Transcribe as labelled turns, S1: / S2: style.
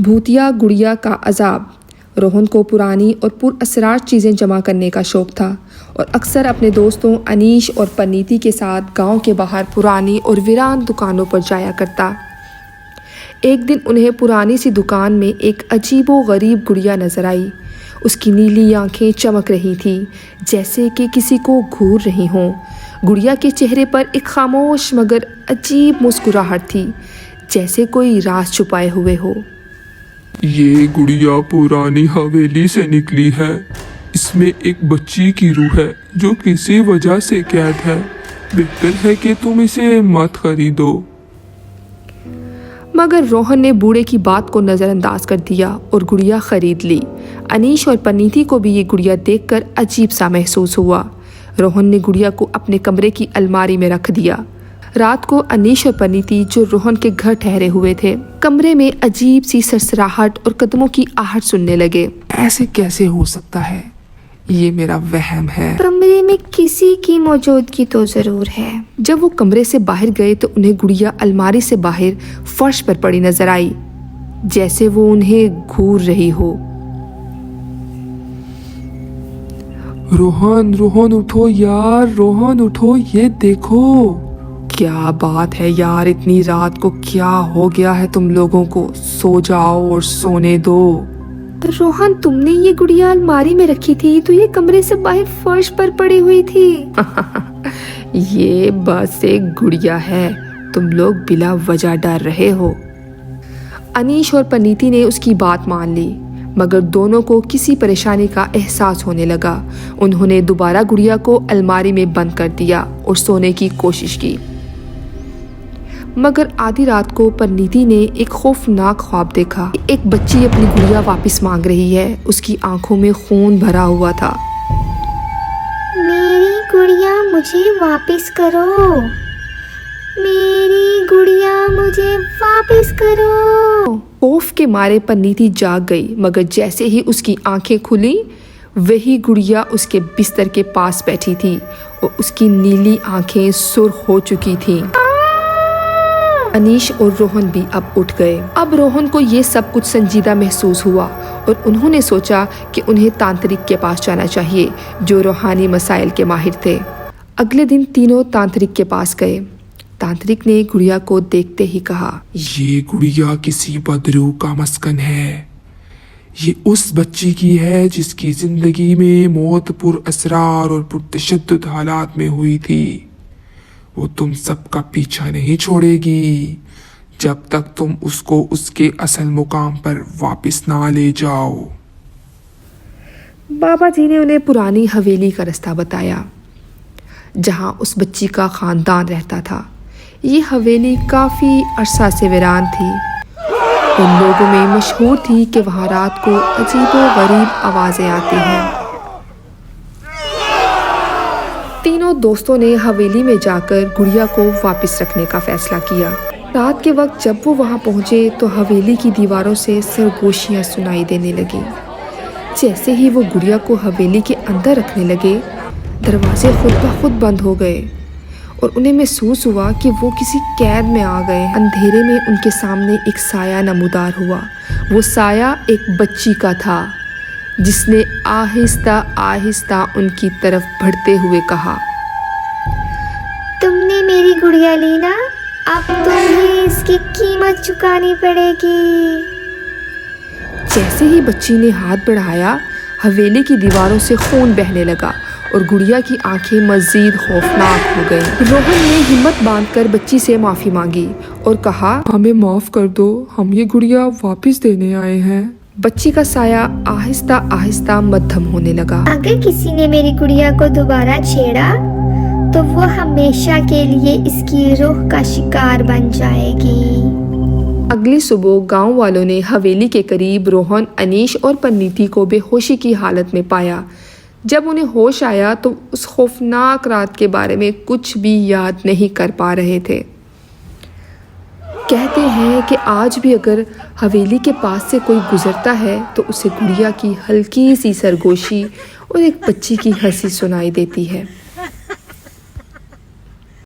S1: भूतिया गुड़िया का अजाब। रोहन को पुरानी और पुरअसरार चीज़ें जमा करने का शौक़ था और अक्सर अपने दोस्तों अनीश और पनीती के साथ गांव के बाहर पुरानी और वीरान दुकानों पर जाया करता। एक दिन उन्हें पुरानी सी दुकान में एक अजीबो गरीब गुड़िया नज़र आई। उसकी नीली आंखें चमक रही थीं, जैसे कि किसी को घूर रही हों। गुड़िया के चेहरे पर एक खामोश मगर अजीब मुस्कुराहट थी, जैसे कोई राज छुपाए हुए हो।
S2: ये गुड़िया पुरानी हवेली से निकली है। इसमें एक बच्ची की रूह है जो किसी वजह से कैद है। बेहतर है कि तुम इसे मत खरीदो।
S1: मगर रोहन ने बूढ़े की बात को नज़रअंदाज कर दिया और गुड़िया खरीद ली। अनीश और पनीती को भी ये गुड़िया देखकर अजीब सा महसूस हुआ। रोहन ने गुड़िया को अपने कमरे की अलमारी में रख दिया। रात को अनीश और पनीती जो रोहन के घर ठहरे हुए थे, कमरे में अजीब सी सरसराहट और कदमों की आहट सुनने लगे।
S2: ऐसे कैसे हो सकता है? ये मेरा वहम है।
S3: कमरे में किसी की मौजूदगी तो जरूर है।
S1: जब वो कमरे से बाहर गए तो उन्हें गुड़िया अलमारी से बाहर फर्श पर पड़ी नजर आई, जैसे वो उन्हें घूर रही हो।
S2: रोहन रोहन उठो यार, रोहन उठो, ये देखो।
S1: क्या बात है यार, इतनी रात को क्या हो गया है तुम लोगों को? सो जाओ और सोने दो।
S3: रोहन, तुमने ये गुड़िया अलमारी में रखी थी तो ये कमरे से बाहर फर्श पर पड़ी हुई थी।
S1: ये बस एक गुड़िया है, तुम लोग बिला वजह डर रहे हो। अनीश और पनीती ने उसकी बात मान ली, मगर दोनों को किसी परेशानी का एहसास होने लगा। उन्होंने दोबारा गुड़िया को अलमारी में बंद कर दिया और सोने की कोशिश की। मगर आधी रात को पनीती ने एक खौफनाक ख्वाब देखा। एक बच्ची अपनी गुड़िया वापस मांग रही है। उसकी आंखों में खून भरा हुआ था।
S3: मेरी गुड़िया मुझे वापस करो, मेरी गुड़िया मुझे वापस करो।
S1: खौफ के मारे पनीती जाग गई, मगर जैसे ही उसकी आंखें खुली, वही गुड़िया उसके बिस्तर के पास बैठी थी और उसकी नीली आंखें सुर्ख हो चुकी थीं। अनीश और रोहन भी अब उठ गए। अब रोहन को ये सब कुछ संजीदा महसूस हुआ और उन्होंने सोचा कि उन्हें तांत्रिक के पास जाना चाहिए, जो रूहानी मसाइल के माहिर थे। अगले दिन तीनों तांत्रिक के पास गए। तांत्रिक ने गुड़िया को देखते ही कहा,
S2: ये गुड़िया किसी बदरू का मस्कन है। ये उस बच्ची की है जिसकी जिंदगी में मौत पुरअसरार और पुरतशद्दुद हालात में हुई थी। वो तुम सबका पीछा नहीं छोड़ेगी जब तक तुम उसको उसके असल मुकाम पर वापस ना ले जाओ।
S1: बाबा जी ने उन्हें पुरानी हवेली का रास्ता बताया, जहां उस बच्ची का खानदान रहता था। ये हवेली काफ़ी अरसा से वीरान थी। उन लोगों में मशहूर थी कि वहाँ रात को अजीबो गरीब आवाज़ें आती हैं। तीनों दोस्तों ने हवेली में जाकर गुड़िया को वापस रखने का फैसला किया। रात के वक्त जब वो वहाँ पहुँचे तो हवेली की दीवारों से सरगोशियाँ सुनाई देने लगी। जैसे ही वो गुड़िया को हवेली के अंदर रखने लगे, दरवाजे खुद ब खुद बंद हो गए और उन्हें महसूस हुआ कि वो किसी कैद में आ गए। अंधेरे में उनके सामने एक साया नमूदार हुआ। वो साया एक बच्ची का था, जिसने आहिस्ता आहिस्ता उनकी तरफ बढ़ते हुए कहा,
S3: तुमने मेरी गुड़िया ली ना, अब तुम्हें इसकी कीमत चुकानी पड़ेगी।
S1: जैसे ही बच्ची ने हाथ बढ़ाया, हवेली की दीवारों से खून बहने लगा और गुड़िया की आंखें मजीद खौफनाक हो गईं। रोहन ने हिम्मत बांधकर बच्ची से माफ़ी मांगी और कहा,
S2: हमें माफ़ कर दो, हम ये गुड़िया वापस देने आए हैं।
S1: बच्ची का साया आहिस्ता आहिस्ता मध्यम होने लगा।
S3: अगर किसी ने मेरी गुड़िया को दोबारा छेड़ा तो वो हमेशा के लिए इसकी रूह का शिकार बन जाएगी।
S1: अगली सुबह गांव वालों ने हवेली के करीब रोहन, अनीश और पनीती को बेहोशी की हालत में पाया। जब उन्हें होश आया तो उस खौफनाक रात के बारे में कुछ भी याद नहीं कर पा रहे थे। कहते हैं कि आज भी अगर हवेली के पास से कोई गुजरता है तो उसे गुड़िया की हल्की सी सरगोशी और एक बच्ची की हंसी सुनाई देती है।